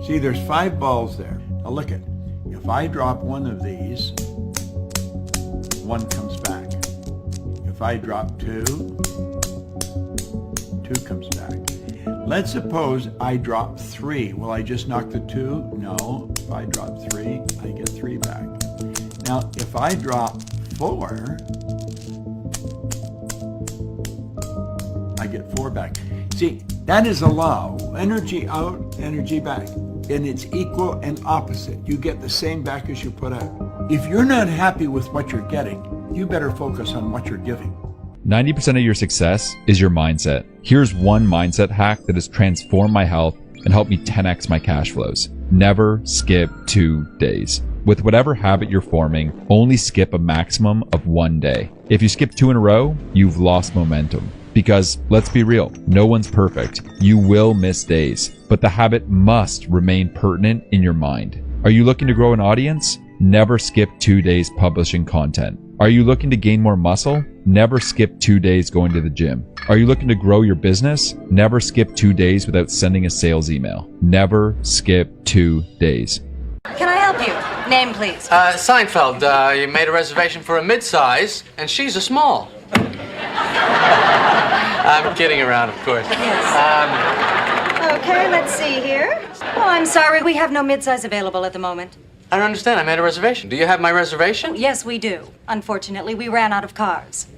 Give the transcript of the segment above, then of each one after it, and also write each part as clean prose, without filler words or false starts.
See, there's 5 balls there. Now look at, if I drop one of these, 1 comes back. If I drop 2, 2 comes back. Let's suppose I drop 3. Will I just knock the 2? No. If I drop 3, I get 3 back. Now, if I drop 4, I get 4 back. See, that is a law. Energy out, energy back. And it's equal and opposite. You get the same back as you put out. If you're not happy with what you're getting, you better focus on what you're giving. 90% of your success is your mindset. Here's one mindset hack that has transformed my health and helped me 10x my cash flows. Never skip 2 days. With whatever habit you're forming, only skip a maximum of 1 day. If you skip 2 in a row, you've lost momentum. Because let's be real, no one's perfect. You will miss days, but the habit must remain pertinent in your mind. Are you looking to grow an audience? Never skip 2 days publishing content. Are you looking to gain more muscle? Never skip 2 days going to the gym. Are you looking to grow your business? Never skip 2 days without sending a sales email. Never skip 2 days. Can I help you? Name, please. Seinfeld, you made a reservation for a mid-size, and she's a small. I'm kidding around, of course. Yes. Okay, let's see here. Oh, I'm sorry, we have no midsize available at the moment. I don't understand. I made a reservation. Do you have my reservation? Yes, we do. Unfortunately, we ran out of cars.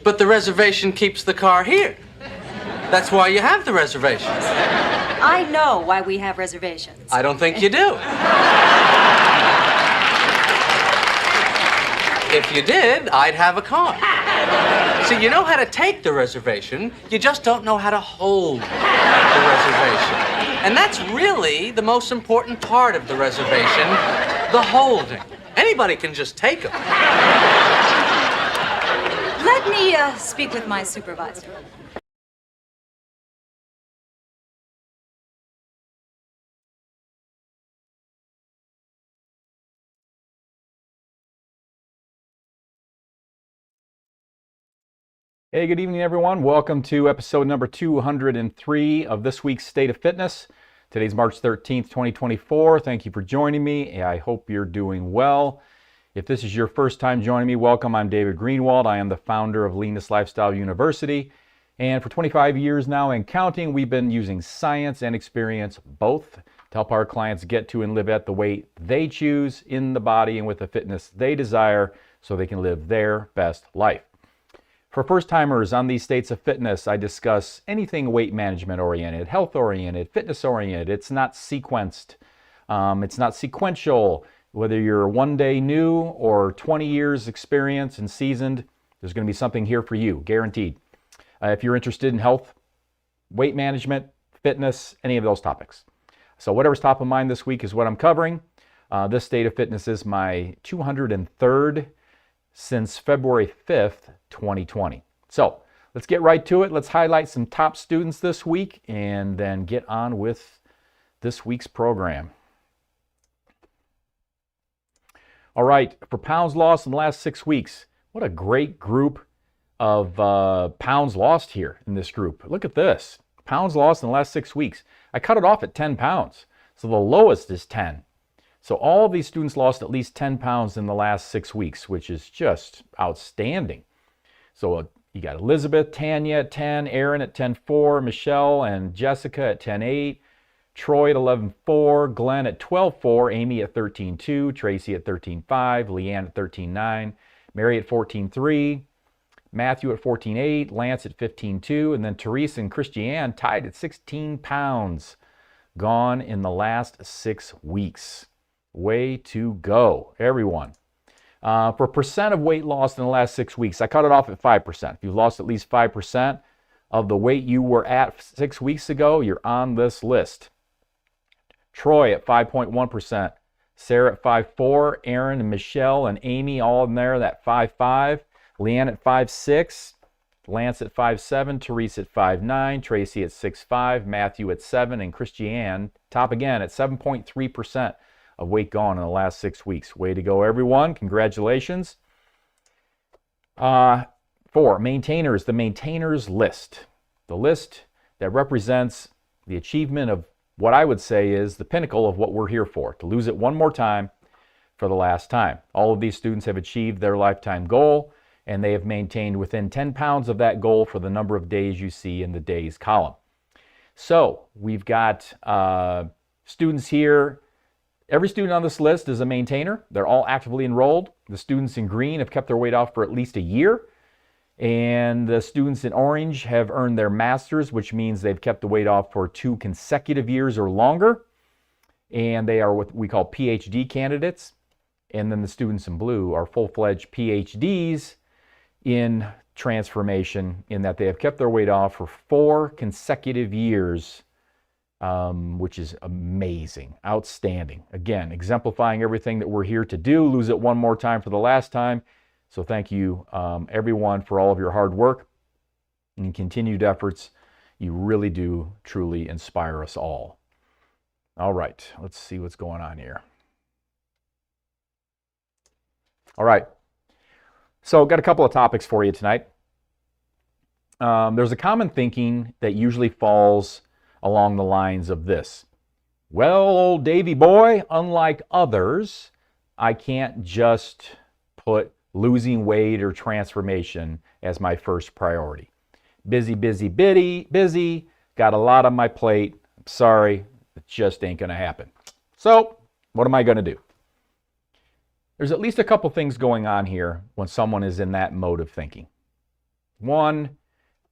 But the reservation keeps the car here. That's why you have the reservations. I know why we have reservations. I don't think you do. If you did, I'd have a car. See, you know how to take the reservation, you just don't know how to hold the reservation. And that's really the most important part of the reservation, the holding. Anybody can just take them. Let me speak with my supervisor. Hey, good evening, everyone. Welcome to episode number 203 of this week's State of Fitness. Today's March 13th, 2024. Thank you for joining me. I hope you're doing well. If this is your first time joining me, welcome. I'm David Greenwalt. I am the founder of Leanness Lifestyle University. And for 25 years now and counting, we've been using science and experience both to help our clients get to and live at the weight they choose in the body and with the fitness they desire so they can live their best life. For first-timers on these states of fitness, I discuss anything weight management oriented, health oriented, fitness oriented. It's not sequenced. It's not sequential. Whether you're 1 day new or 20 years experience and seasoned, there's going to be something here for you, guaranteed. If you're interested in health, weight management, fitness, any of those topics. So whatever's top of mind this week is what I'm covering. This State of Fitness is my 203rd since February 5th, 2020. So let's get right to it. Let's highlight some top students this week and then get on with this week's program. All right, for pounds lost in the last 6 weeks, what a great group of pounds lost here in this group. Look at this, pounds lost in the last 6 weeks. I cut it off at 10 pounds, so the lowest is 10. So all of these students lost at least 10 pounds in the last 6 weeks, which is just outstanding. So you got Elizabeth, Tanya at 10, Aaron at 10.4, Michelle and Jessica at 10.8, Troy at 11.4, Glenn at 12.4, Amy at 13.2, Tracy at 13.5, Leanne at 13.9, Mary at 14.3, Matthew at 14.8, Lance at 15.2, and then Teresa and Christiane tied at 16 pounds gone in the last 6 weeks. Way to go, everyone. For percent of weight lost in the last 6 weeks, I cut it off at 5%. If you've lost at least 5% of the weight you were at 6 weeks ago, you're on this list. Troy at 5.1%, Sarah at 5.4, Aaron and Michelle and Amy all in there, that 5.5, Leanne at 5.6, Lance at 5.7, Teresa at 5.9, Tracy at 6.5, Matthew at 7, and Christiane, top again at 7.3%. of weight gone in the last 6 weeks. Way to go, everyone. Congratulations. For maintainers, the maintainers list. The list that represents the achievement of what I would say is the pinnacle of what we're here for, to lose it one more time for the last time. All of these students have achieved their lifetime goal, and they have maintained within 10 pounds of that goal for the number of days you see in the days column. So we've got students here. Every student on this list is a maintainer. They're all actively enrolled. The students in green have kept their weight off for at least a year. And the students in orange have earned their master's, which means they've kept the weight off for 2 consecutive years or longer. And they are what we call PhD candidates. And then the students in blue are full-fledged PhDs in transformation, in that they have kept their weight off for 4 consecutive years, which is amazing, outstanding. Again, exemplifying everything that we're here to do, lose it one more time for the last time. So thank you, everyone, for all of your hard work and continued efforts. You really do truly inspire us all. All right, let's see what's going on here. All right, so got a couple of topics for you tonight. There's a common thinking that usually falls along the lines of this. Well, old Davy boy, unlike others, I can't just put losing weight or transformation as my first priority. Busy, got a lot on my plate. I'm sorry, it just ain't gonna happen. So, what am I gonna do? There's at least a couple things going on here when someone is in that mode of thinking. One,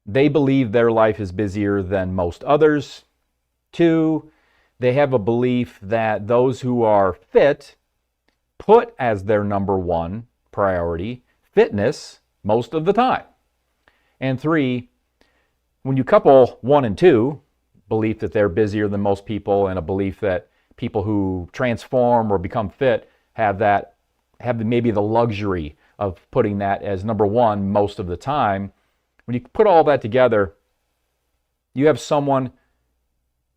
they believe their life is busier than most others. Two, they have a belief that those who are fit put as their number one priority fitness most of the time. And three, when you couple 1 and 2, belief that they're busier than most people and a belief that people who transform or become fit have maybe the luxury of putting that as number one most of the time, when you put all that together, you have someone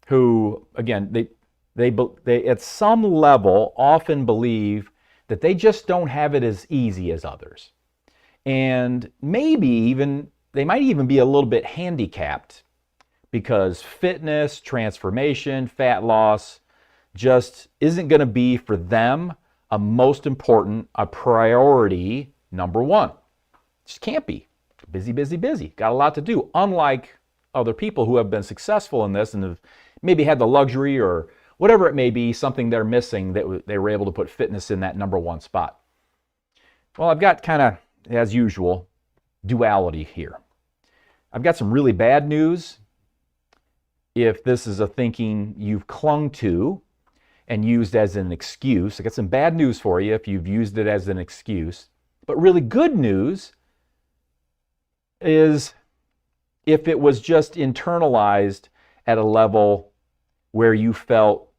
who, again, they at some level often believe that they just don't have it as easy as others. And maybe even, they might even be a little bit handicapped because fitness, transformation, fat loss just isn't going to be for them a most important, a priority number one. Just can't be. Busy. Got a lot to do. Unlike other people who have been successful in this and have maybe had the luxury or whatever it may be, something they're missing, that they were able to put fitness in that number one spot. Well, I've got kind of, as usual, duality here. I've got some really bad news if this is a thinking you've clung to and used as an excuse. I got some bad news for you if you've used it as an excuse. But really good news is if it was just internalized at a level where you felt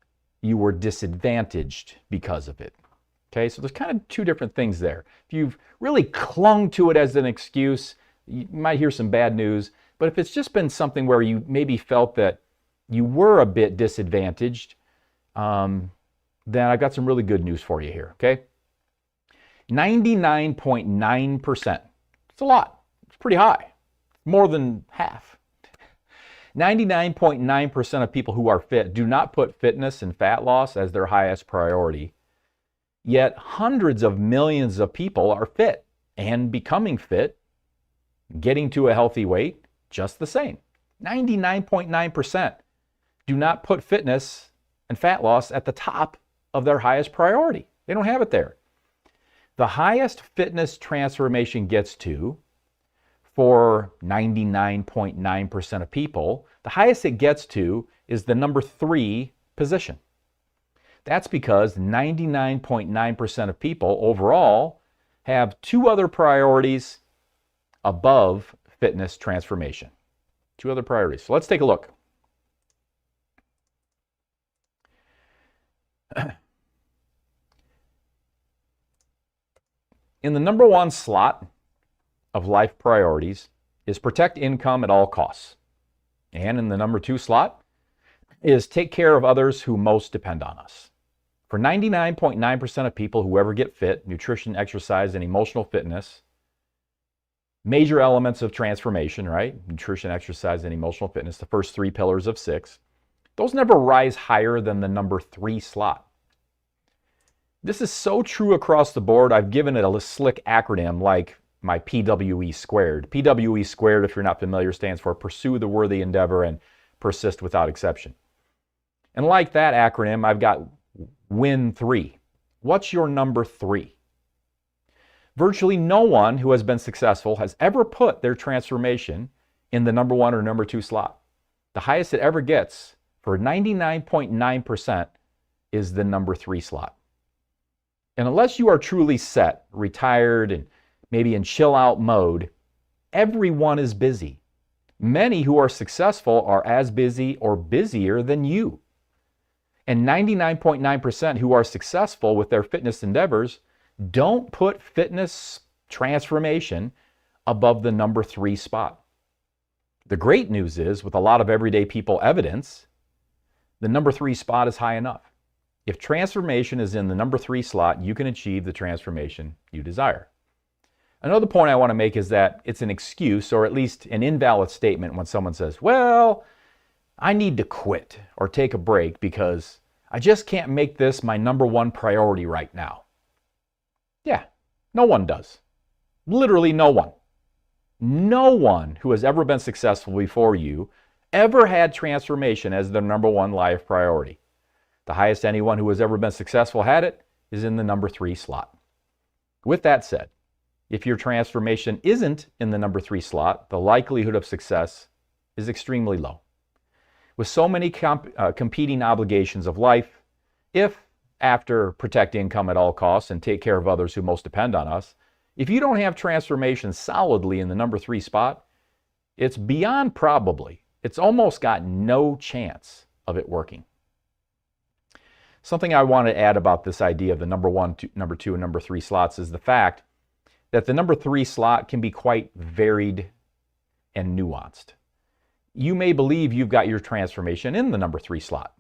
you were disadvantaged because of it. Okay, so there's kind of two different things there. If you've really clung to it as an excuse, you might hear some bad news. But if it's just been something where you maybe felt that you were a bit disadvantaged, then I've got some really good news for you here, okay? 99.9%. It's a lot. It's pretty high. More than half. 99.9% of people who are fit do not put fitness and fat loss as their highest priority. Yet hundreds of millions of people are fit and becoming fit, getting to a healthy weight just the same. 99.9% do not put fitness and fat loss at the top of their highest priority. They don't have it there. The highest fitness transformation gets to, for 99.9% of people, the highest it gets to is the number 3 position. That's because 99.9% of people overall have 2 other priorities above fitness transformation. 2 other priorities. So let's take a look. In the number 1 slot of life priorities is protect income at all costs. And in the number 2 slot is take care of others who most depend on us. For 99.9% of people who ever get fit, nutrition, exercise, and emotional fitness, major elements of transformation, right? Nutrition, exercise, and emotional fitness, the first 3 pillars of 6. those never rise higher than the number 3 slot. This is so true across the board, I've given it a slick acronym like my PWE squared. PWE squared, if you're not familiar, stands for pursue the worthy endeavor and persist without exception. And like that acronym, I've got win 3. What's your number 3? Virtually no one who has been successful has ever put their transformation in the number 1 or number 2 slot. The highest it ever gets for 99.9% is the number 3 slot. And unless you are truly set, retired, and maybe in chill out mode, everyone is busy. Many who are successful are as busy or busier than you. And 99.9% who are successful with their fitness endeavors don't put fitness transformation above the number 3 spot. The great news is, with a lot of everyday people evidence, the number 3 spot is high enough. If transformation is in the number 3 slot, you can achieve the transformation you desire. Another point I want to make is that it's an excuse, or at least an invalid statement, when someone says, well, I need to quit or take a break because I just can't make this my number 1 priority right now. Yeah, no one does. Literally no one. No one who has ever been successful before you ever had transformation as their number 1 life priority. The highest anyone who has ever been successful had it is in the number 3 slot. With that said, if your transformation isn't in the number 3 slot, the likelihood of success is extremely low. With so many competing obligations of life, if, after protect income at all costs and take care of others who most depend on us, if you don't have transformation solidly in the number 3 spot, it's beyond probably, it's almost got no chance of it working. Something I want to add about this idea of the number 1, number 2, and number 3 slots is the fact that the number 3 slot can be quite varied and nuanced. You may believe you've got your transformation in the number 3 slot,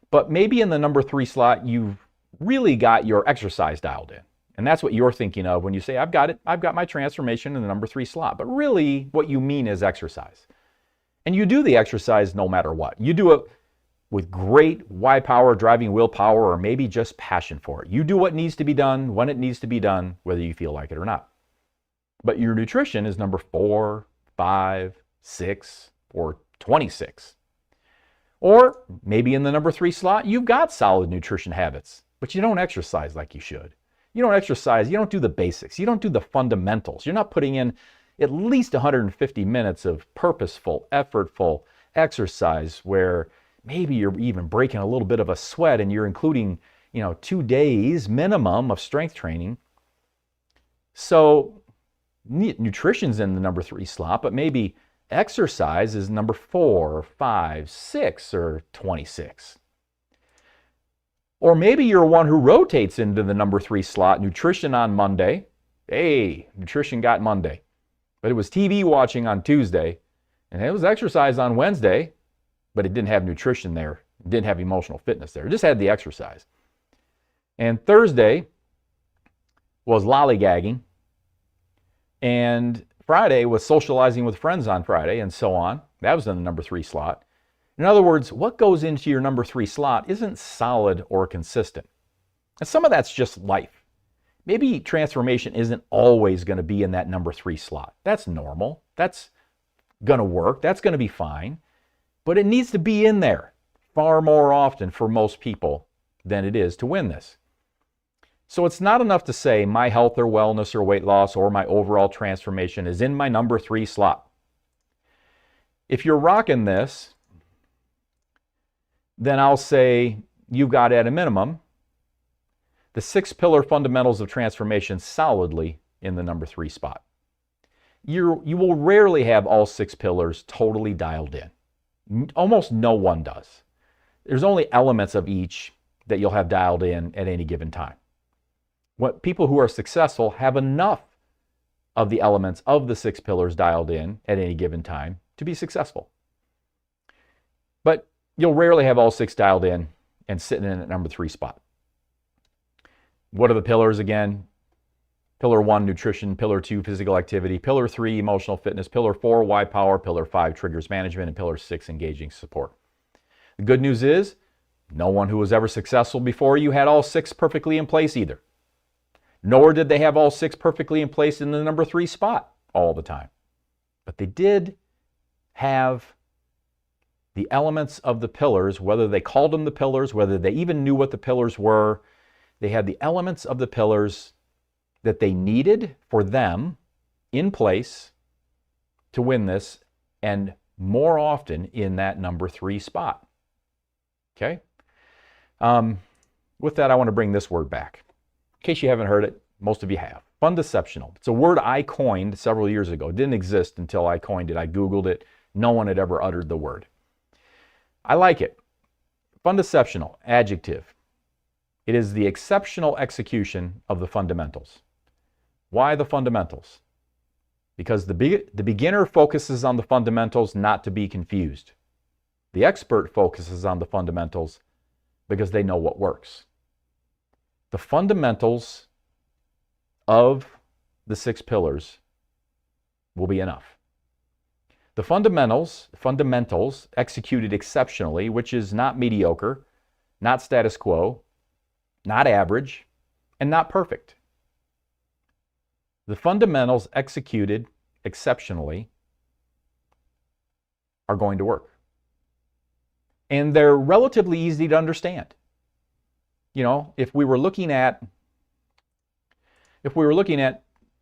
but maybe in the number 3 slot you've really got your exercise dialed in. And that's what you're thinking of when you say, I've got it, I've got my transformation in the number 3 slot. But really what you mean is exercise. And you do the exercise no matter what. You do it with great why power, driving willpower, or maybe just passion for it. You do what needs to be done, when it needs to be done, whether you feel like it or not. But your nutrition is number 4, 5, 6, or 26. Or maybe in the number 3 slot, you've got solid nutrition habits, but you don't exercise like you should. You don't exercise, you don't do the basics, you don't do the fundamentals. You're not putting in at least 150 minutes of purposeful, effortful exercise where maybe you're even breaking a little bit of a sweat and you're including, 2 days minimum of strength training. So nutrition's in the number 3 slot, but maybe exercise is number 4, 5, 6, or 26. Or maybe you're one who rotates into the number 3 slot, nutrition on Monday. Hey, nutrition got Monday. But it was TV watching on Tuesday, and it was exercise on Wednesday, but it didn't have nutrition there. It didn't have emotional fitness there. It just had the exercise. And Thursday was lollygagging, and Friday was socializing with friends on Friday, and so on. That was in the number 3 slot. In other words, what goes into your number 3 slot isn't solid or consistent. And some of that's just life. Maybe transformation isn't always going to be in that number 3 slot. That's normal. That's going to work. That's going to be fine. But it needs to be in there far more often for most people than it is to win this. So it's not enough to say my health or wellness or weight loss or my overall transformation is in my number 3 slot. If you're rocking this, then I'll say you've got at a minimum the 6 pillar fundamentals of transformation solidly in the number 3 spot. You will rarely have all 6 pillars totally dialed in. Almost no one does. There's only elements of each that you'll have dialed in at any given time. What people who are successful have enough of the elements of the 6 pillars dialed in at any given time to be successful. But you'll rarely have all 6 dialed in and sitting in at number 3 spot. What are the pillars again? Pillar 1, nutrition. Pillar 2, physical activity. Pillar 3, emotional fitness. Pillar 4, why power. Pillar 5, triggers management. And Pillar 6, engaging support. The good news is, no one who was ever successful before you had all 6 perfectly in place either. Nor did they have all 6 perfectly in place in the number 3 spot all the time. But they did have the elements of the pillars, whether they called them the pillars, whether they even knew what the pillars were. They had the elements of the pillars that they needed for them in place to win this, and more often in that number 3 spot. Okay? With that, I want to bring this word back. In case you haven't heard it, most of you have. Fundeceptional. It's a word I coined several years ago. It didn't exist until I coined it. I Googled it. No one had ever uttered the word. I like it. Fundeceptional, adjective. It is the exceptional execution of the fundamentals. Why the fundamentals? Because the beginner focuses on the fundamentals not to be confused. The expert focuses on the fundamentals because they know what works. The fundamentals of the 6 pillars will be enough. The fundamentals executed exceptionally, which is not mediocre, not status quo, not average, and not perfect. The fundamentals executed exceptionally are going to work. And they're relatively easy to understand. You know, if we were looking at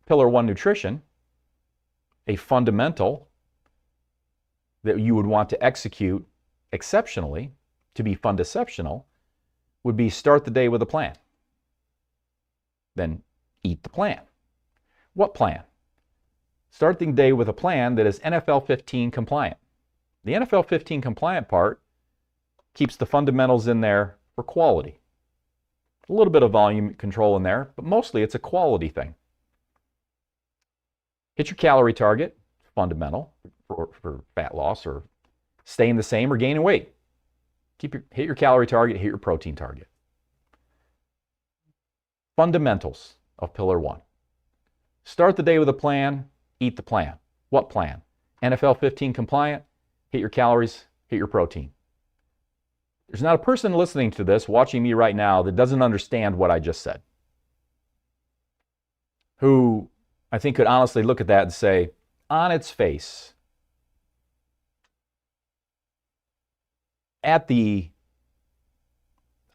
Pillar 1 nutrition, a fundamental that you would want to execute exceptionally, to be fundeceptional, would be start the day with a plan. Then eat the plan. What plan? Start the day with a plan that is NFL 15 compliant. The NFL 15 compliant part keeps the fundamentals in there for quality. A little bit of volume control in there, but mostly it's a quality thing. Hit your calorie target, fundamental for fat loss or staying the same or gaining weight. Hit your calorie target, hit your protein target. Fundamentals of Pillar 1. Start the day with a plan, eat the plan. What plan? NFL 15 compliant, hit your calories, hit your protein. There's not a person listening to this, watching me right now, that doesn't understand what I just said. Who I think could honestly look at that and say, on its face, at the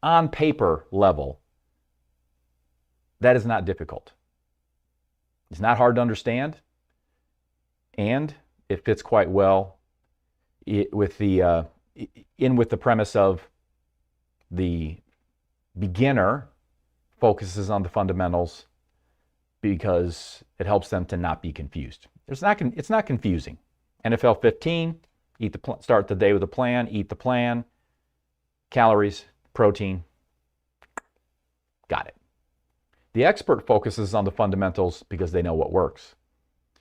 on paper level, that is not difficult. It's not hard to understand, and it fits quite well with the premise of the beginner focuses on the fundamentals because it helps them to not be confused. It's not confusing. NFL 15, start the day with a plan, eat the plan, calories, protein, got it. The expert focuses on the fundamentals because they know what works.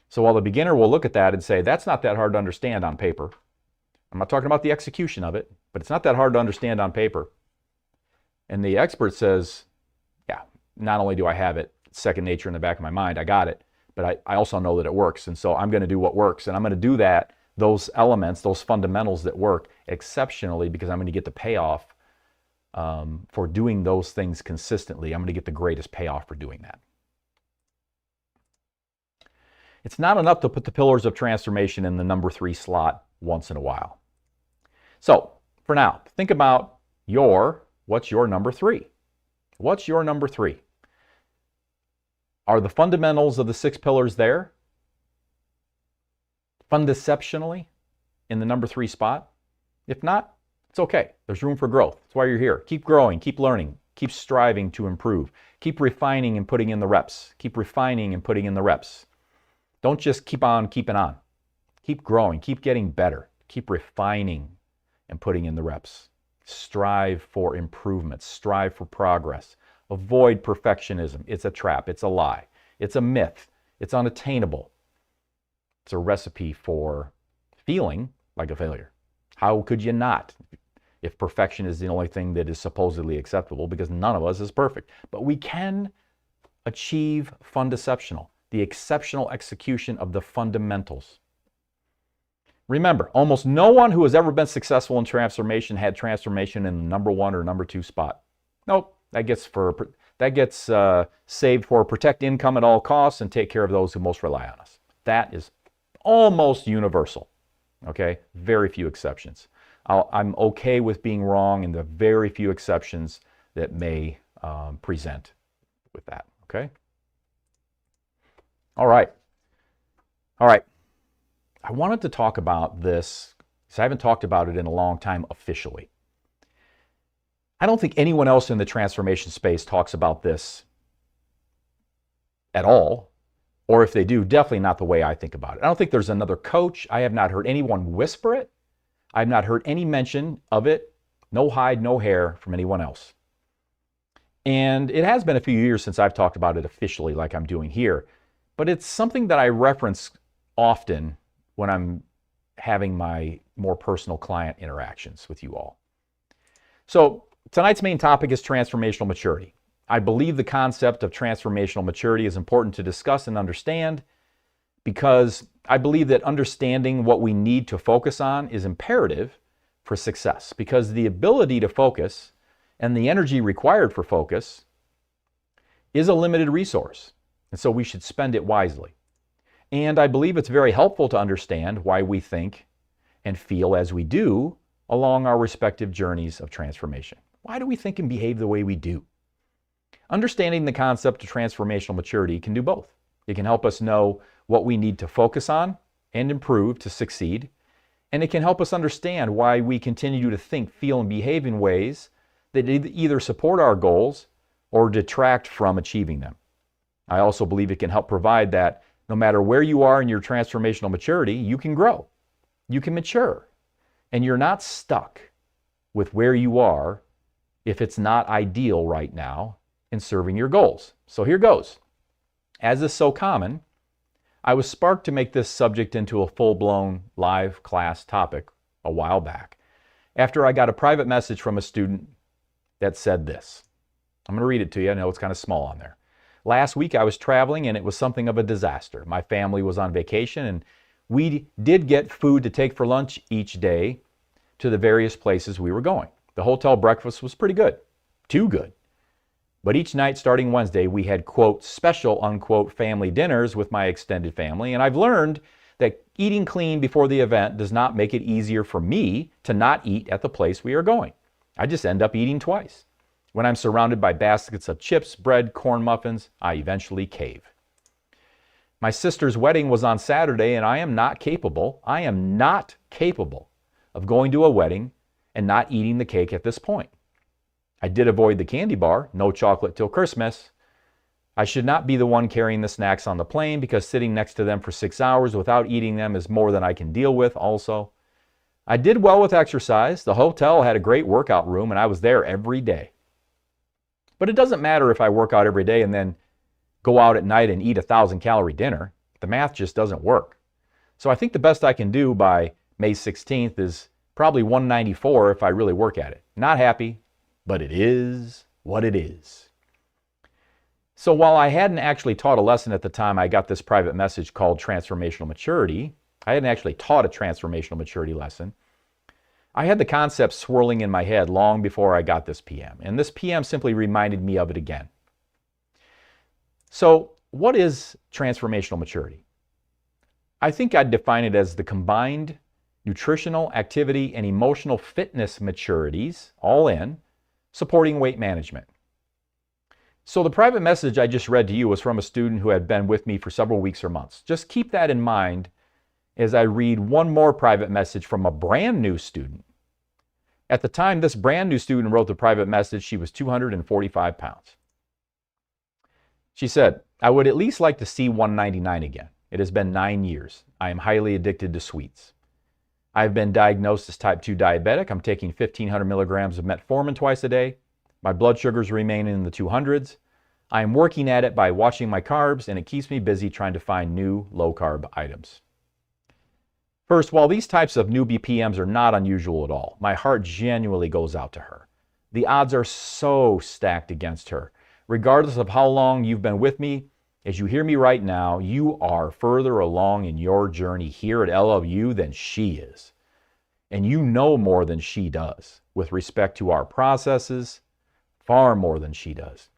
So while the beginner will look at that and say, that's not that hard to understand on paper. I'm not talking about the execution of it, but it's not that hard to understand on paper. And the expert says, yeah, not only do I have it, it's second nature in the back of my mind, I got it, but I also know that it works. And so I'm going to do what works. And I'm going to do that, those elements, those fundamentals that work exceptionally, because I'm going to get the payoff for doing those things consistently. I'm going to get the greatest payoff for doing that. It's not enough to put the pillars of transformation in the number 3 slot once in a while. So for now, think about what's your number 3? What's your number 3? Are the fundamentals of the 6 pillars there? Fundeceptionally in the number 3 spot? If not, it's okay. There's room for growth. That's why you're here. Keep growing, keep learning, keep striving to improve. Keep refining and putting in the reps. Keep refining and putting in the reps. Don't just keep on keeping on. Keep growing, keep getting better. Keep refining and putting in the reps. Strive for improvement. Strive for progress. Avoid perfectionism. It's a trap. It's a lie. It's a myth. It's unattainable. It's a recipe for feeling like a failure. How could you not, if perfection is the only thing that is supposedly acceptable, because none of us is perfect. But we can achieve fundeceptional, the exceptional execution of the fundamentals. Remember, almost no one who has ever been successful in transformation had transformation in the number 1 or number 2 spot. Nope, that gets saved for protect income at all costs and take care of those who most rely on us. That is almost universal. Okay, very few exceptions. I'm okay with being wrong in the very few exceptions that may present with that. Okay. All right. I wanted to talk about this because I haven't talked about it in a long time officially. I don't think anyone else in the transformation space talks about this at all, or if they do, definitely not the way I think about it. I don't think there's another coach. I have not heard anyone whisper it. I have not heard any mention of it. No hide, no hair from anyone else. And it has been a few years since I've talked about it officially like I'm doing here, but it's something that I reference often when I'm having my more personal client interactions with you all. So tonight's main topic is transformational maturity. I believe the concept of transformational maturity is important to discuss and understand because I believe that understanding what we need to focus on is imperative for success, because the ability to focus and the energy required for focus is a limited resource, and so we should spend it wisely. And I believe it's very helpful to understand why we think and feel as we do along our respective journeys of transformation. Why do we think and behave the way we do? Understanding the concept of transformational maturity can do both. It can help us know what we need to focus on and improve to succeed, and it can help us understand why we continue to think, feel, and behave in ways that either support our goals or detract from achieving them. I also believe it can help provide that no matter where you are in your transformational maturity, you can grow, you can mature, and you're not stuck with where you are if it's not ideal right now in serving your goals. So here goes. As is so common, I was sparked to make this subject into a full-blown live class topic a while back after I got a private message from a student that said this. I'm going to read it to you. I know it's kind of small on there. Last week I was traveling and it was something of a disaster. My family was on vacation and we did get food to take for lunch each day to the various places we were going. The hotel breakfast was pretty good, too good. But each night starting Wednesday, we had, quote, special, unquote, family dinners with my extended family. And I've learned that eating clean before the event does not make it easier for me to not eat at the place we are going. I just end up eating twice. When I'm surrounded by baskets of chips, bread, corn muffins, I eventually cave. My sister's wedding was on Saturday, and I am not capable of going to a wedding and not eating the cake at this point. I did avoid the candy bar, no chocolate till Christmas. I should not be the one carrying the snacks on the plane because sitting next to them for 6 hours without eating them is more than I can deal with also. I did well with exercise. The hotel had a great workout room, and I was there every day. But it doesn't matter if I work out every day and then go out at night and eat a 1,000-calorie dinner. The math just doesn't work. So I think the best I can do by May 16th is probably 194 if I really work at it. Not happy, but it is what it is. So while I hadn't actually taught a lesson at the time I got this private message called Transformational Maturity, I hadn't actually taught a transformational maturity lesson, I had the concept swirling in my head long before I got this PM, and this PM simply reminded me of it again. So what is transformational maturity? I think I'd define it as the combined nutritional, activity, and emotional fitness maturities, all in, supporting weight management. So the private message I just read to you was from a student who had been with me for several weeks or months. Just keep that in mind as I read one more private message from a brand new student. At the time this brand new student wrote the private message, she was 245 pounds. She said, I would at least like to see 199 again. It has been 9 years. I am highly addicted to sweets. I have been diagnosed as type 2 diabetic. I'm taking 1,500 milligrams of metformin twice a day. My blood sugars remain in the 200s. I am working at it by watching my carbs, and it keeps me busy trying to find new low-carb items. First, while these types of new BPMs are not unusual at all, my heart genuinely goes out to her. The odds are so stacked against her. Regardless of how long you've been with me, As you hear me right now, you are further along in your journey here at LLU than she is. And you know more than she does with respect to our processes, far more than she does.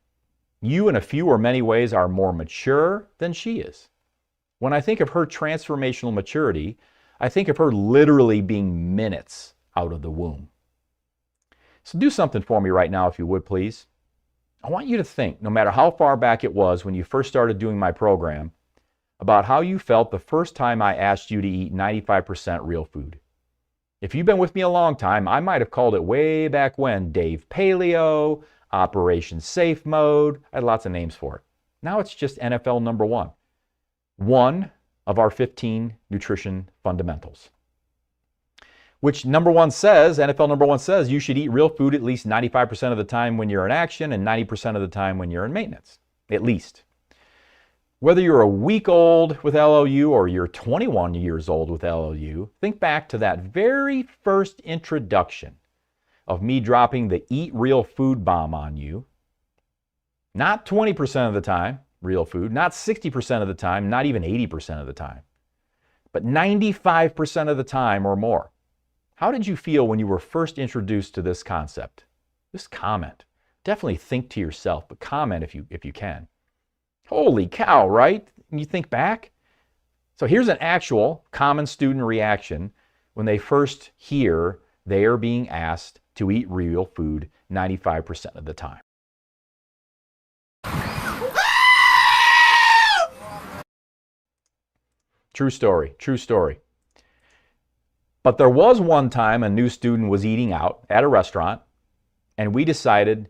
You, in a few or many ways, are more mature than she is. When I think of her transformational maturity, I think of her literally being minutes out of the womb. So do something for me right now, if you would, please. I want you to think, no matter how far back it was when you first started doing my program, about how you felt the first time I asked you to eat 95% real food. If you've been with me a long time, I might have called it way back when Dave Paleo, Operation Safe Mode. I had lots of names for it. Now it's just NFL number one. One of our 15 nutrition fundamentals. Which NFL number one says you should eat real food at least 95% of the time when you're in action and 90% of the time when you're in maintenance. At least. Whether you're a week old with LLU or you're 21 years old with LLU, think back to that very first introduction of me dropping the eat real food bomb on you. Not 20% of the time, real food, not 60% of the time, not even 80% of the time, but 95% of the time or more. How did you feel when you were first introduced to this concept? Just comment. Definitely think to yourself, but comment if you can. Holy cow, right? And you think back? So here's an actual common student reaction when they first hear they are being asked to eat real food 95% of the time. True story, true story. But there was one time a new student was eating out at a restaurant, and we decided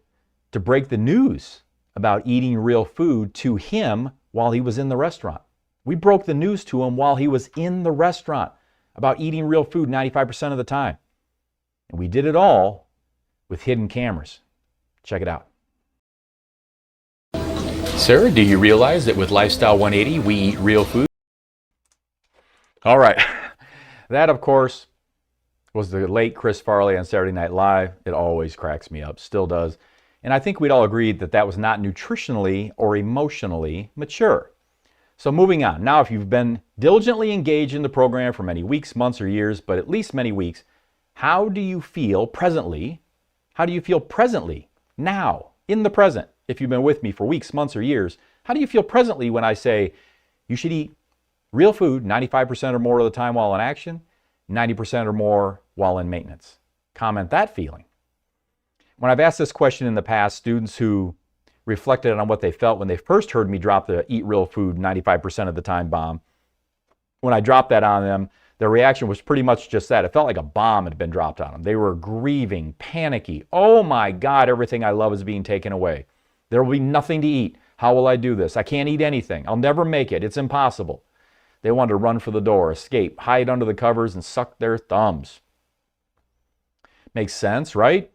to break the news about eating real food to him while he was in the restaurant. We broke the news to him while he was in the restaurant about eating real food 95% of the time. And we did it all with hidden cameras. Check it out. Sir, do you realize that with Lifestyle 180, we eat real food? All right. That, of course, was the late Chris Farley on Saturday Night Live. It always cracks me up, still does. And I think we'd all agreed that that was not nutritionally or emotionally mature. So moving on. Now, if you've been diligently engaged in the program for many weeks, months, or years, but at least many weeks, how do you feel presently? How do you feel presently, now, in the present? If you've been with me for weeks, months, or years, how do you feel presently when I say you should eat real food 95% or more of the time while in action, 90% or more while in maintenance? Comment that feeling. When I've asked this question in the past, students who reflected on what they felt when they first heard me drop the eat real food 95% of the time bomb, when I dropped that on them, their reaction was pretty much just that. It felt like a bomb had been dropped on them. They were grieving, panicky. Oh my God, everything I love is being taken away. There will be nothing to eat. How will I do this? I can't eat anything. I'll never make it. It's impossible. They wanted to run for the door, escape, hide under the covers, and suck their thumbs. Makes sense, right?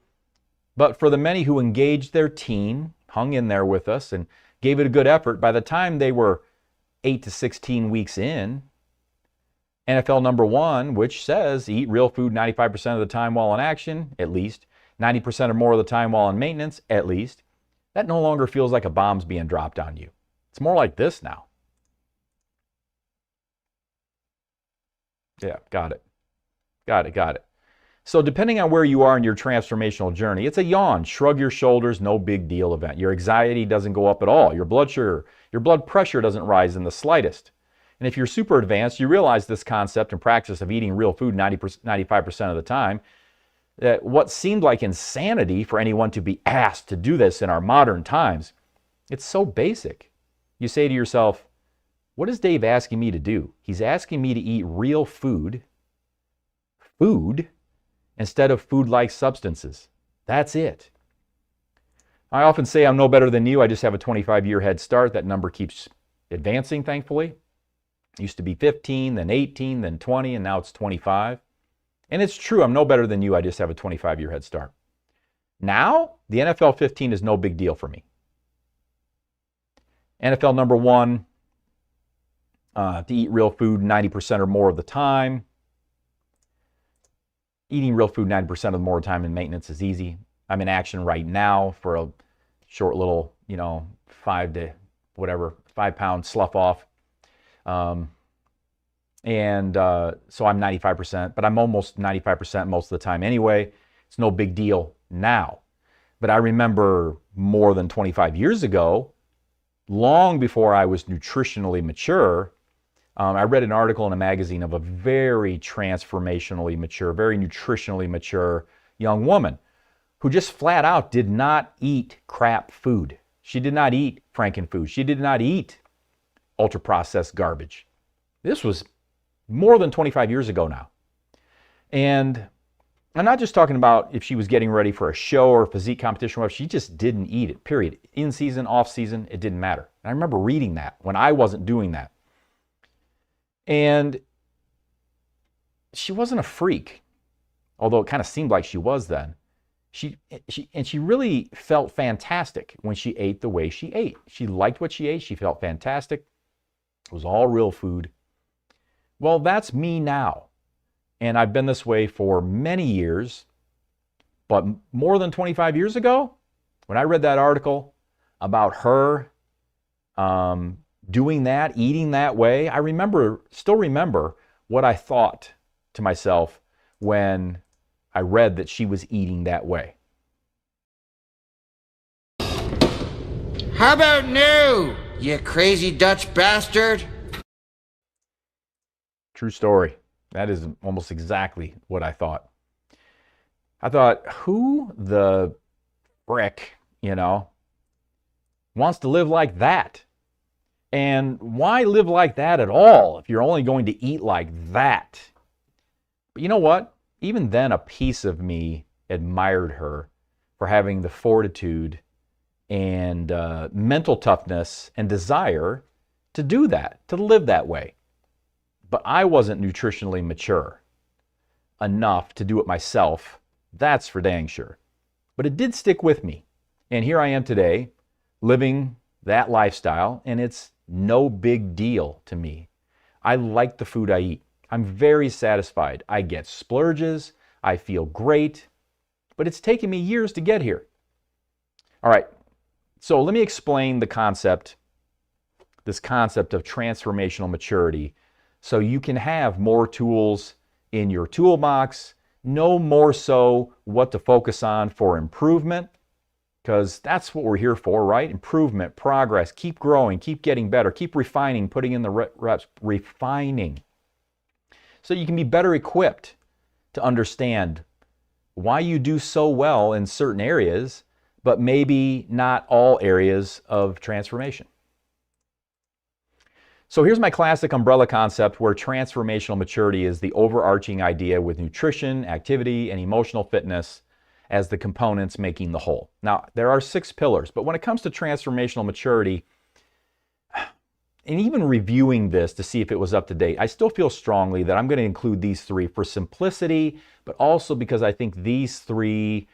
But for the many who engaged their team, hung in there with us, and gave it a good effort, by the time they were 8 to 16 weeks in, NFL number one, which says eat real food 95% of the time while in action, at least, 90% or more of the time while in maintenance, at least, that no longer feels like a bomb's being dropped on you. It's more like this now. Yeah, got it. Got it. So depending on where you are in your transformational journey, it's a yawn, shrug your shoulders, no big deal event. Your anxiety doesn't go up at all. Your blood sugar, your blood pressure doesn't rise in the slightest. And if you're super advanced, you realize this concept and practice of eating real food 95% of the time, that what seemed like insanity for anyone to be asked to do this in our modern times, it's so basic. You say to yourself, what is Dave asking me to do? He's asking me to eat real food, instead of food-like substances. That's it. I often say I'm no better than you. I just have a 25-year head start. That number keeps advancing, thankfully. It used to be 15, then 18, then 20, and now it's 25. And it's true, I'm no better than you. I just have a 25-year head start. Now, the NFL 15 is no big deal for me. NFL number one, to eat real food 90% or more of the time. Eating real food 90% or more of the time in maintenance is easy. I'm in action right now for a short little, 5 to 5-pound slough off. So I'm 95%, but I'm almost 95% most of the time anyway. It's no big deal now. But I remember more than 25 years ago, long before I was nutritionally mature, I read an article in a magazine of a very transformationally mature, very nutritionally mature young woman who just flat out did not eat crap food. She did not eat frankenfood. She did not eat ultra-processed garbage. This was more than 25 years ago now. And I'm not just talking about if she was getting ready for a show or a physique competition or whatever. She just didn't eat it, period. In season, off season, it didn't matter. And I remember reading that when I wasn't doing that. And she wasn't a freak, although it kind of seemed like she was then. She really felt fantastic when she ate the way she ate. She liked what she ate. She felt fantastic. It was all real food. Well, that's me now. And I've been this way for many years. But more than 25 years ago, when I read that article about her doing that, eating that way, I still remember what I thought to myself when I read that she was eating that way. How about new, you crazy Dutch bastard? True story. That is almost exactly what I thought. I thought, who the frick, wants to live like that? And why live like that at all if you're only going to eat like that? But you know what? Even then, a piece of me admired her for having the fortitude and mental toughness and desire to do that, to live that way. But I wasn't nutritionally mature enough to do it myself. That's for dang sure. But it did stick with me. And here I am today, living that lifestyle, and it's no big deal to me. I like the food I eat. I'm very satisfied. I get splurges. I feel great. But it's taken me years to get here. All right. So let me explain this concept of transformational maturity so you can have more tools in your toolbox, know more so what to focus on for improvement, because that's what we're here for, right? Improvement, progress, keep growing, keep getting better, keep refining, putting in the reps, refining. So you can be better equipped to understand why you do so well in certain areas, but maybe not all areas of transformation. So here's my classic umbrella concept where transformational maturity is the overarching idea with nutrition, activity, and emotional fitness as the components making the whole. Now, there are 6 pillars, but when it comes to transformational maturity, and even reviewing this to see if it was up to date, I still feel strongly that I'm going to include these 3 for simplicity, but also because I think these 3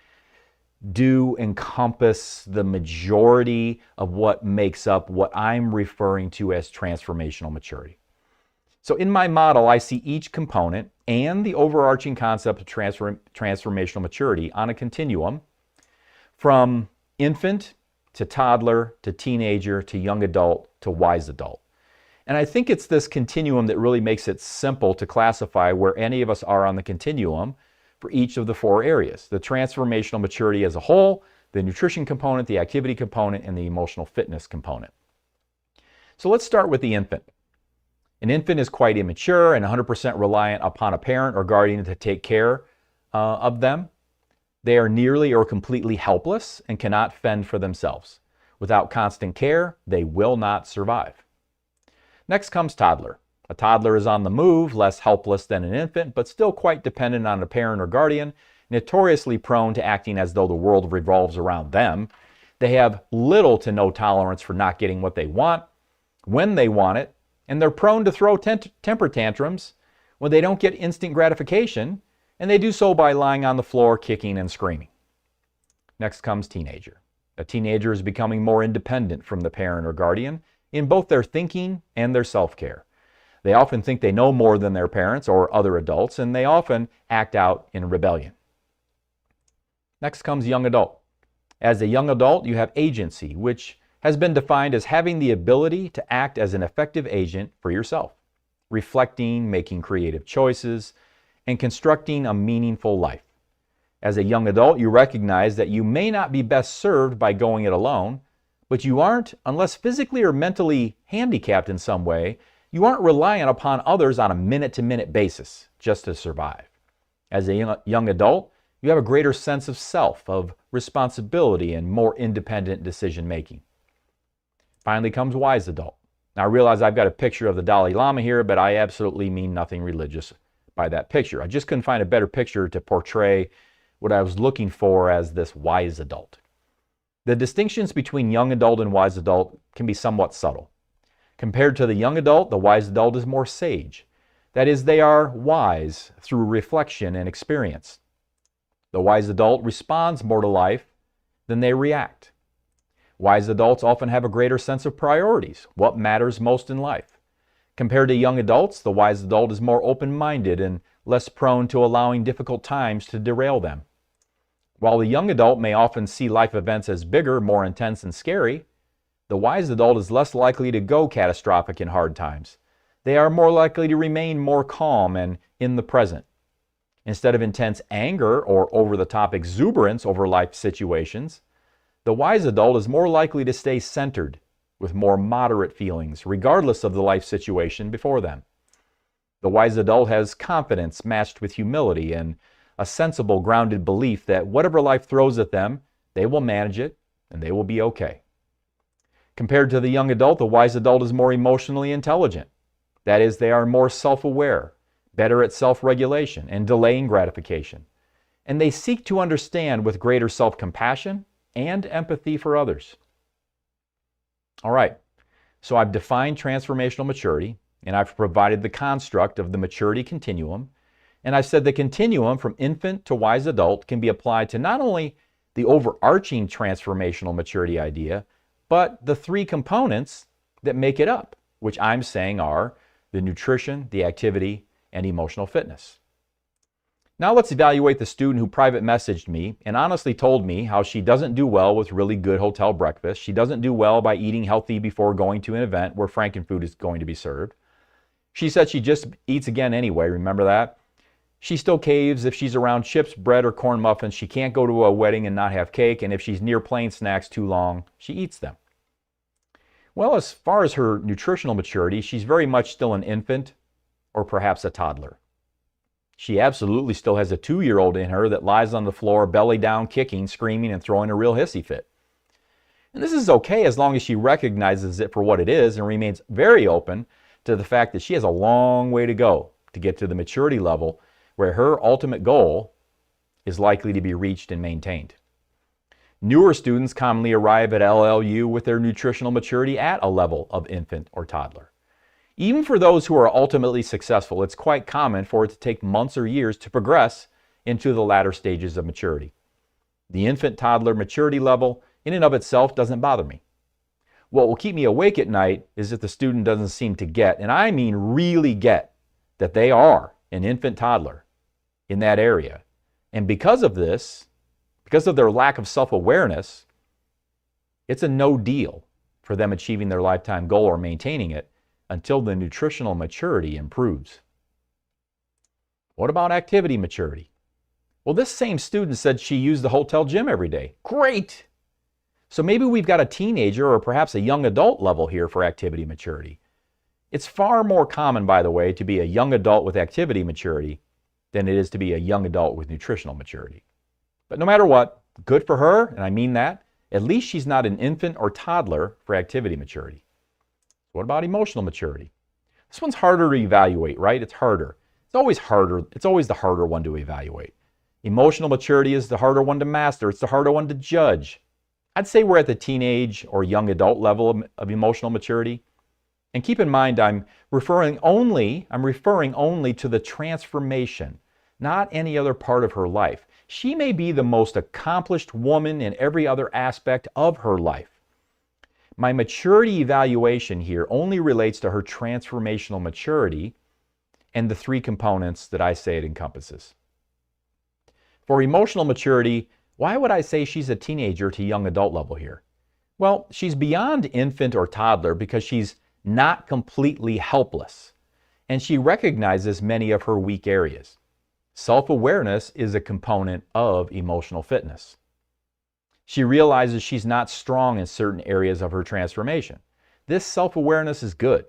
do encompass the majority of what makes up what I'm referring to as transformational maturity. So in my model, I see each component and the overarching concept of transformational maturity on a continuum from infant to toddler to teenager to young adult to wise adult. And I think it's this continuum that really makes it simple to classify where any of us are on the continuum for each of the 4 areas: the transformational maturity as a whole, the nutrition component, the activity component, and the emotional fitness component. So let's start with the infant. An infant is quite immature and 100% reliant upon a parent or guardian to take care of them. They are nearly or completely helpless and cannot fend for themselves. Without constant care, they will not survive. Next comes toddler. A toddler is on the move, less helpless than an infant, but still quite dependent on a parent or guardian, notoriously prone to acting as though the world revolves around them. They have little to no tolerance for not getting what they want, when they want it, and they're prone to throw temper tantrums when they don't get instant gratification, and they do so by lying on the floor, kicking and screaming. Next comes teenager. A teenager is becoming more independent from the parent or guardian in both their thinking and their self-care. They often think they know more than their parents or other adults, and they often act out in rebellion. Next comes young adult. As a young adult, you have agency, which has been defined as having the ability to act as an effective agent for yourself, reflecting, making creative choices, and constructing a meaningful life. As a young adult, you recognize that you may not be best served by going it alone, but you aren't, unless physically or mentally handicapped in some way, you aren't reliant upon others on a minute-to-minute basis just to survive. As a young adult, you have a greater sense of self, of responsibility, and more independent decision-making. Finally comes wise adult. Now I realize I've got a picture of the Dalai Lama here, but I absolutely mean nothing religious by that picture. I just couldn't find a better picture to portray what I was looking for as this wise adult. The distinctions between young adult and wise adult can be somewhat subtle. Compared to the young adult, the wise adult is more sage. That is, they are wise through reflection and experience. The wise adult responds more to life than they react. Wise adults often have a greater sense of priorities, what matters most in life. Compared to young adults, the wise adult is more open-minded and less prone to allowing difficult times to derail them. While the young adult may often see life events as bigger, more intense, and scary, the wise adult is less likely to go catastrophic in hard times. They are more likely to remain more calm and in the present. Instead of intense anger or over-the-top exuberance over life situations, the wise adult is more likely to stay centered with more moderate feelings, regardless of the life situation before them. The wise adult has confidence matched with humility and a sensible, grounded belief that whatever life throws at them, they will manage it and they will be okay. Compared to the young adult, the wise adult is more emotionally intelligent. That is, they are more self-aware, better at self-regulation and delaying gratification. And they seek to understand with greater self-compassion and empathy for others. All right, so I've defined transformational maturity, and I've provided the construct of the maturity continuum, and I've said the continuum from infant to wise adult can be applied to not only the overarching transformational maturity idea, but the three components that make it up, which I'm saying are the nutrition, the activity, and emotional fitness. Now let's evaluate the student who private messaged me and honestly told me how she doesn't do well with really good hotel breakfast. She doesn't do well by eating healthy before going to an event where frankenfood is going to be served. She said she just eats again anyway, remember that? She still caves if she's around chips, bread, or corn muffins. She can't go to a wedding and not have cake, and if she's near plain snacks too long, she eats them. Well, as far as her nutritional maturity, she's very much still an infant or perhaps a toddler. She absolutely still has a 2-year-old in her that lies on the floor, belly down, kicking, screaming, and throwing a real hissy fit. And this is okay as long as she recognizes it for what it is and remains very open to the fact that she has a long way to go to get to the maturity level where her ultimate goal is likely to be reached and maintained. Newer students commonly arrive at LLU with their nutritional maturity at a level of infant or toddler. Even for those who are ultimately successful, it's quite common for it to take months or years to progress into the latter stages of maturity. The infant-toddler maturity level in and of itself doesn't bother me. What will keep me awake at night is if the student doesn't seem to get, and I mean really get, that they are an infant-toddler in that area. And because of this, because of their lack of self-awareness, it's a no deal for them achieving their lifetime goal or maintaining it until the nutritional maturity improves. What about activity maturity? Well, this same student said she used the hotel gym every day. Great! So maybe we've got a teenager or perhaps a young adult level here for activity maturity. It's far more common, by the way, to be a young adult with activity maturity than it is to be a young adult with nutritional maturity. But no matter what, good for her, and I mean that. At least she's not an infant or toddler for activity maturity. What about emotional maturity? This one's harder to evaluate, right? It's harder. It's always harder. It's always the harder one to evaluate. Emotional maturity is the harder one to master. It's the harder one to judge. I'd say we're at the teenage or young adult level of emotional maturity. And keep in mind, I'm referring only to the transformation, not any other part of her life. She may be the most accomplished woman in every other aspect of her life. My maturity evaluation here only relates to her transformational maturity and the three components that I say it encompasses. For emotional maturity, why would I say she's a teenager to young adult level here? Well, she's beyond infant or toddler because she's not completely helpless, and she recognizes many of her weak areas. Self-awareness is a component of emotional fitness. She realizes she's not strong in certain areas of her transformation. This self-awareness is good,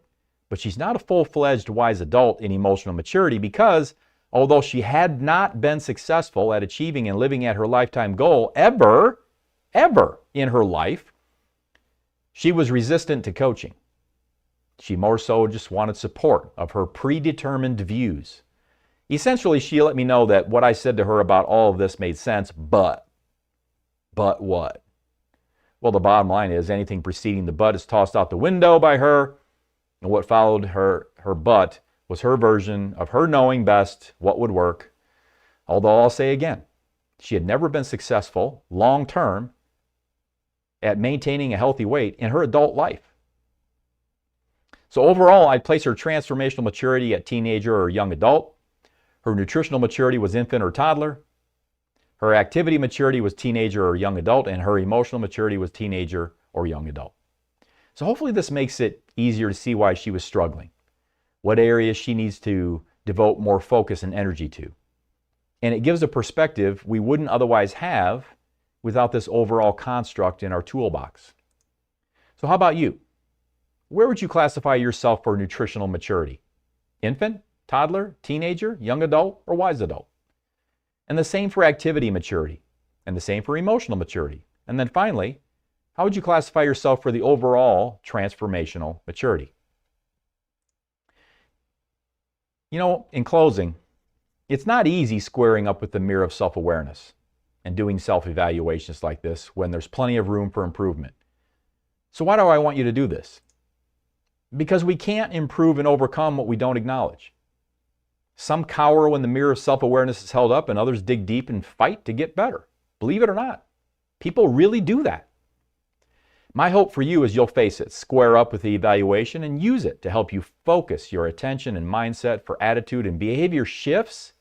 but she's not a full-fledged wise adult in emotional maturity because, although she had not been successful at achieving and living at her lifetime goal ever in her life, she was resistant to coaching. She more so just wanted support of her predetermined views. Essentially, she let me know that what I said to her about all of this made sense, but what? Well, the bottom line is anything preceding the but is tossed out the window by her, and what followed her but was her version of her knowing best what would work. Although I'll say again, she had never been successful long-term at maintaining a healthy weight in her adult life. So overall, I'd place her transformational maturity at teenager or young adult. Her nutritional maturity was infant or toddler. Her activity maturity was teenager or young adult, and her emotional maturity was teenager or young adult. So hopefully this makes it easier to see why she was struggling, what areas she needs to devote more focus and energy to. And it gives a perspective we wouldn't otherwise have without this overall construct in our toolbox. So how about you? Where would you classify yourself for nutritional maturity? Infant, toddler, teenager, young adult, or wise adult? And the same for activity maturity, and the same for emotional maturity. And then finally, how would you classify yourself for the overall transformational maturity? You know, in closing, it's not easy squaring up with the mirror of self-awareness and doing self-evaluations like this when there's plenty of room for improvement. So why do I want you to do this? Because we can't improve and overcome what we don't acknowledge. Some cower when the mirror of self-awareness is held up, and others dig deep and fight to get better. Believe it or not, people really do that. My hope for you is you'll face it, square up with the evaluation, and use it to help you focus your attention and mindset for attitude and behavior shifts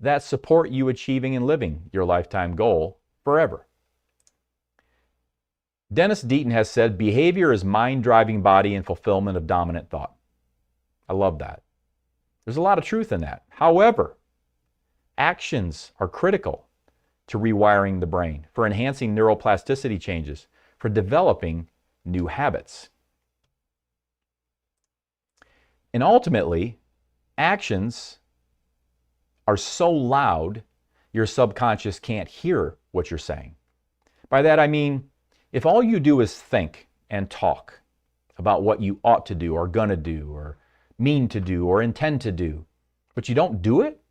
that support you achieving and living your lifetime goal forever. Dennis Deaton has said, behavior is mind driving body and fulfillment of dominant thought. I love that. There's a lot of truth in that. However, actions are critical to rewiring the brain, for enhancing neuroplasticity changes, for developing new habits. And ultimately, actions are so loud, your subconscious can't hear what you're saying. By that I mean, if all you do is think and talk about what you ought to do or gonna do or mean to do or intend to do, but you don't do it,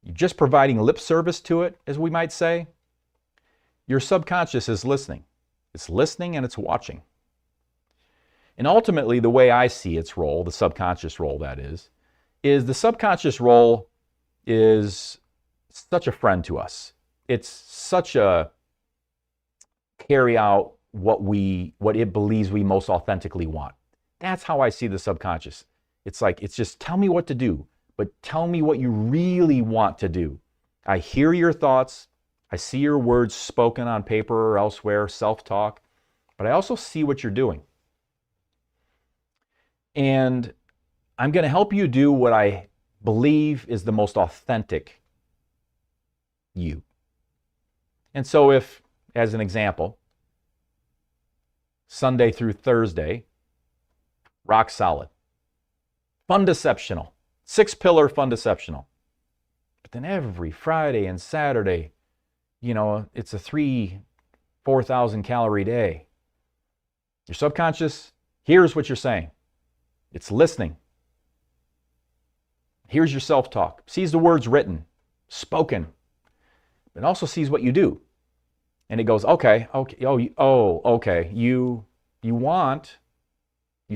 you're just providing lip service to it, as we might say, your subconscious is listening. It's listening and it's watching. And ultimately, the way I see its role, the subconscious role that is the subconscious role is such a friend to us. It's such a carry out what it believes we most authentically want. That's how I see the subconscious. It's like, it's just tell me what to do, but tell me what you really want to do. I hear your thoughts. I see your words spoken on paper or elsewhere, self-talk, but I also see what you're doing. And I'm going to help you do what I believe is the most authentic you. And so if, as an example, Sunday through Thursday, rock solid, fun deceptional, 6-pillar fun deceptional. But then every Friday and Saturday, it's a 4,000 calorie day. Your subconscious hears what you're saying. It's listening. Hears your self-talk, sees the words written, spoken, but also sees what you do. And it goes, okay, you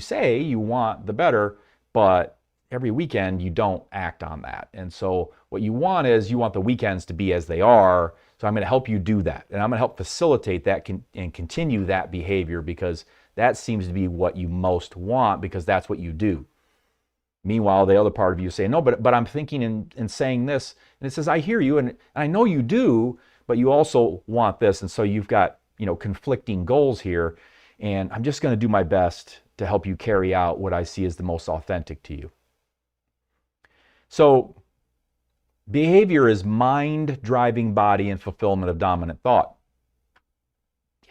say you want the better, but every weekend you don't act on that. And so what you want is you want the weekends to be as they are. So I'm going to help you do that. And I'm going to help facilitate that and continue that behavior, because that seems to be what you most want, because that's what you do. Meanwhile, the other part of you is saying, no, but I'm thinking and saying this. And it says, I hear you, and I know you do, but you also want this. And so you've got conflicting goals here, and I'm just going to do my best to help you carry out what I see as the most authentic to you. So, behavior is mind driving body and fulfillment of dominant thought.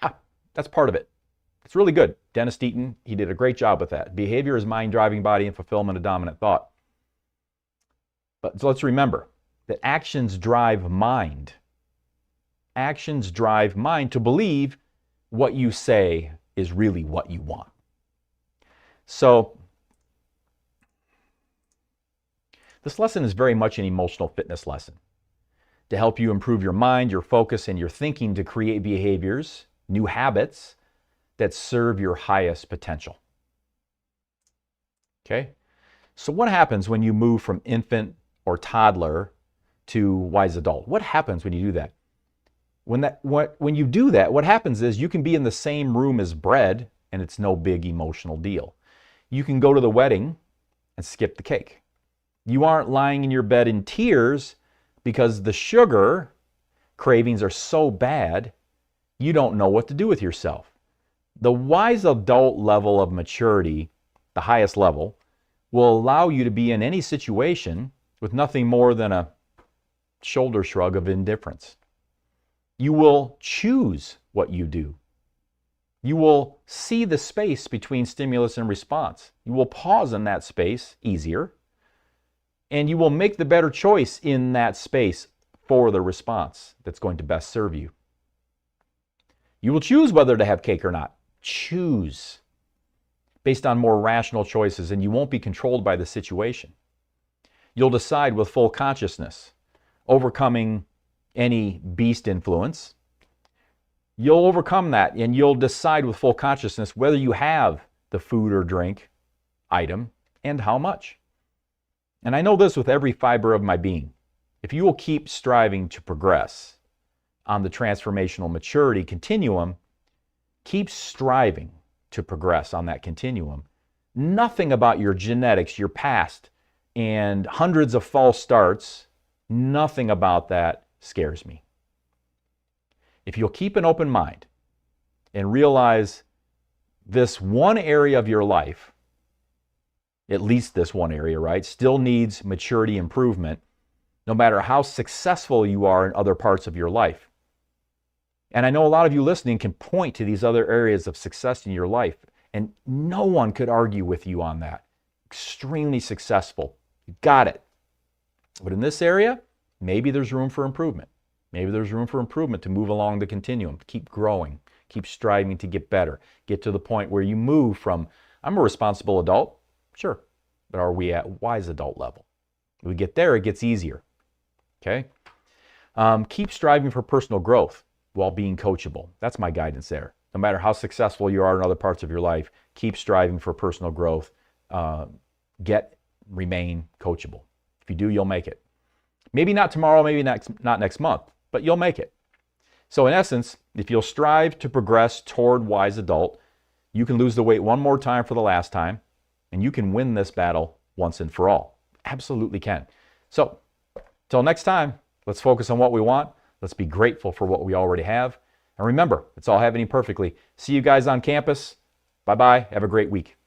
Yeah, that's part of it. It's really good. Dennis Deaton, he did a great job with that. Behavior is mind driving body and fulfillment of dominant thought. But so let's remember that actions drive mind. Actions drive mind to believe what you say is really what you want. So, this lesson is very much an emotional fitness lesson to help you improve your mind, your focus, and your thinking to create behaviors, new habits that serve your highest potential. Okay? So what happens when you move from infant or toddler to wise adult? What happens when you do that? When you do that, what happens is you can be in the same room as bread and it's no big emotional deal. You can go to the wedding and skip the cake. You aren't lying in your bed in tears because the sugar cravings are so bad, you don't know what to do with yourself. The wise adult level of maturity, the highest level, will allow you to be in any situation with nothing more than a shoulder shrug of indifference. You will choose what you do. You will see the space between stimulus and response. You will pause in that space easier, and you will make the better choice in that space for the response that's going to best serve you. You will choose whether to have cake or not. Choose based on more rational choices, and you won't be controlled by the situation. You'll decide with full consciousness, overcoming any beast influence. You'll overcome that, and you'll decide with full consciousness whether you have the food or drink item and how much. And I know this with every fiber of my being. If you will keep striving to progress on the transformational maturity continuum, keep striving to progress on that continuum. Nothing about your genetics, your past, and hundreds of false starts, nothing about that scares me. If you'll keep an open mind and realize this one area of your life, at least this one area, right, still needs maturity improvement, no matter how successful you are in other parts of your life. And I know a lot of you listening can point to these other areas of success in your life, and no one could argue with you on that. Extremely successful. You got it. But in this area, maybe there's room for improvement. Maybe there's room for improvement to move along the continuum, keep growing, keep striving to get better, get to the point where you move from, I'm a responsible adult, sure, but are we at wise adult level? When we get there, it gets easier, okay? Keep striving for personal growth while being coachable. That's my guidance there. No matter how successful you are in other parts of your life, keep striving for personal growth. Remain coachable. If you do, you'll make it. Maybe not tomorrow, maybe not next month, but you'll make it. So in essence, if you'll strive to progress toward wise adult, you can lose the weight one more time for the last time, and you can win this battle once and for all. Absolutely can. So, till next time, let's focus on what we want. Let's be grateful for what we already have. And remember, it's all happening perfectly. See you guys on campus. Bye-bye. Have a great week.